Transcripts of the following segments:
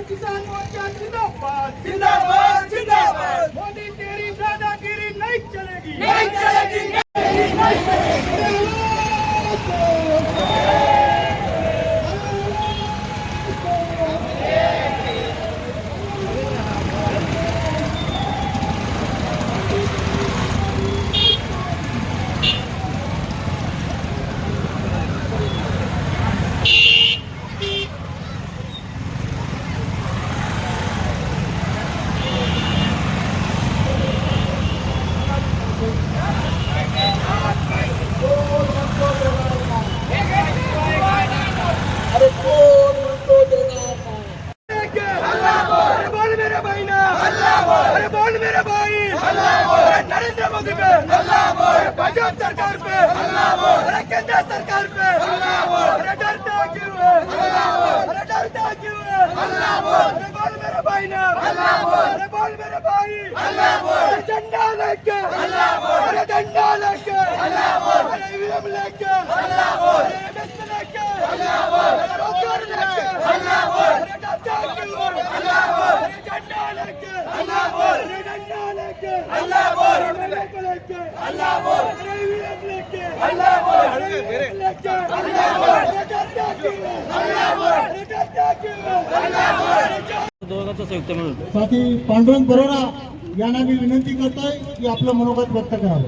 किसान मोर्चा जिंदाबाद जिंदाबाद जिंदाबाद। मोदी तेरी दादागिरी नहीं चलेगी नहीं चलेगी नहीं चलेगी। अरे बोल मेरे भाई नरेंद्र मोदी पे भाजपा सरकार पे अरे केंद्र सरकार पे अरे डरता क्यों है अरे डरता क्यों है अरे बोल मेरे भाई ना अरे बोल मेरे भाई अरे झंडा लेके अरे झंडा लेके अरे ईवीएम लेके अरे एमएस लेके अरे रोजगार लेके अरे डरता क्यों है अरे झंडा लेके अल्लाह बोल अरे डंडा लेके अल्लाह बोल लेके अल्लाह बोल अरे ईवीएम लेके अल्लाह बोल लेके अल्लाह बोल अरे डरता क्यों है अल्लाह बोल अरे डरता क्यों है अल्लाह बोल। दोघांचं संयुक्त मिळून साथी पांडुरंग बरोरा यांना मी विनंती करतोय की आपलं मनोगत व्यक्त करावं.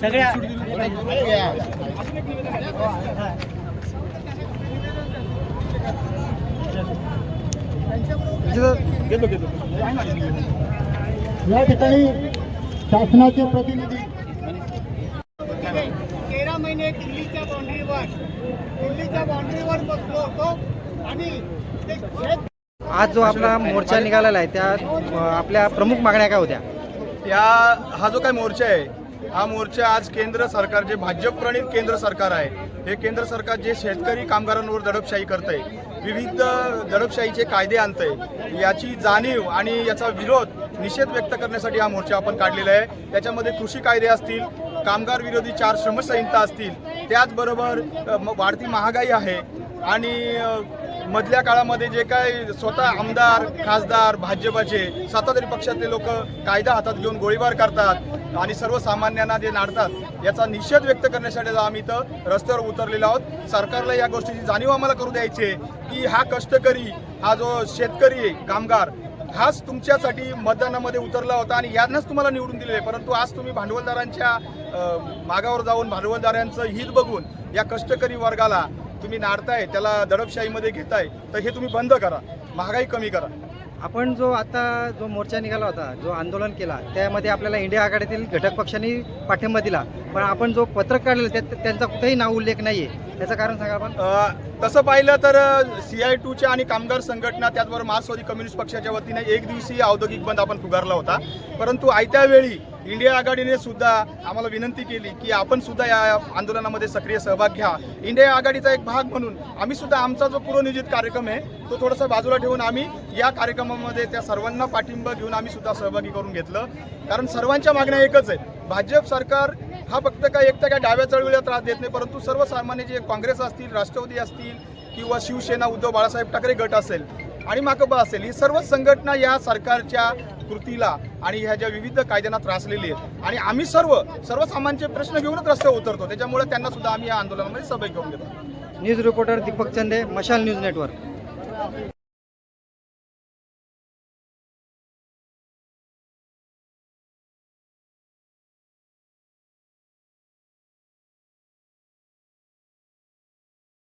सगळ्या या ठिकाणी शासनाचे प्रतिनिधी 13 महिने दिल्लीच्या बाउंड्रीवर बसलो होतो आणि ते शेत आज जो आपला मोर्चा निघालेला आहे त्या आपल्या प्रमुख मागण्या काय होत्या? हा जो काय मोर्चा आहे हा मोर्चा आज केंद्र सरकार जे भाजप प्रणित केंद्र सरकार आहे हे केंद्र सरकार जे शेतकरी कामगारांवर दडपशाही करतंय विविध दडपशाहीचे कायदे आणतंय याची जाणीव आणि याचा विरोध निषेध व्यक्त करण्यासाठी हा मोर्चा आपण काढलेला आहे. त्याच्यामध्ये कृषी कायदे असतील कामगार विरोधी 4 श्रमसंहिता असतील त्याचबरोबर वाढती महागाई आहे आणि मधल्या काळामध्ये जे काय स्वतः आमदार खासदार भाजपाचे सत्ताधारी पक्षातले लोक कायदा हातात घेऊन गोळीबार करतात आणि सर्वसामान्यांना जे नाडतात याचा निषेध व्यक्त करण्यासाठी आम्ही इथं रस्त्यावर उतरलेलो आहोत. सरकारला या गोष्टीची जाणीव आम्हाला करू द्यायची आहे की हा कष्टकरी हा जो शेतकरी कामगार हाच तुमच्यासाठी मतदानामध्ये उतरला होता आणि यांनाच तुम्हाला निवडून दिलेले आहे. परंतु आज तुम्ही भांडवलदारांच्या मागावर जाऊन भांडवलदारांचं हित बघून या कष्टकरी वर्गाला तुम्ही नाडताय त्याला दडपशाहीमध्ये घेताय तर हे तुम्ही बंद करा. महागाई कमी करा. आपण जो मोर्चा निघाला होता जो आंदोलन केला त्यामध्ये आपल्याला इंडिया आघाडीतील घटक पक्षांनी पाठिंबा दिला पण आपण जो पत्रक काढलेलं त्यांचा कुठेही नाव उल्लेख नाहीये त्याचं कारण सांगा आपण. तसं पाहिलं तर CI2च्या आणि कामगार संघटना त्याचबरोबर मार्क्सवादी कम्युनिस्ट पक्षाच्या वतीने एक दिवसीय औद्योगिक बंद आपण पुकारला होता. परंतु आयत्या वेळी इंडिया आघाडीने सुद्धा आम्हाला विनंती केली की आपण सुद्धा या आंदोलनामध्ये सक्रिय सहभाग घ्या. इंडिया आघाडीचा एक भाग म्हणून आम्ही सुद्धा आमचा जो पूर्वनियोजित कार्यक्रम आहे तो थोडासा बाजूला ठेवून आम्ही या कार्यक्रमामध्ये त्या सर्वांना पाठिंबा घेऊन आम्ही सुद्धा सहभागी करून घेतलं. कारण सर्वांच्या मागण्या एकच आहे. भाजप सरकार हा फक्त काय एकट्या काय डाव्या चळवळीला त्रास देत नाही परंतु सर्वसामान्य जे काँग्रेस असतील राष्ट्रवादी असतील किंवा शिवसेना उद्धव बाळासाहेब ठाकरे गट असेल आणि माकपा असेल ही सर्वच संघटना या सरकारच्या कृतीला आणि ह्या ज्या विविध कायद्यांना त्रासलेली आहेत आणि आम्ही सर्वसामान्यांचे प्रश्न घेऊनच रस्त्यावर उतरतो. त्याच्यामुळे त्यांना सुद्धा आम्ही या आंदोलनामध्ये सहभागी करून घेतो. न्यूज रिपोर्टर दीपक चंदे, मशाल न्यूज नेटवर्क.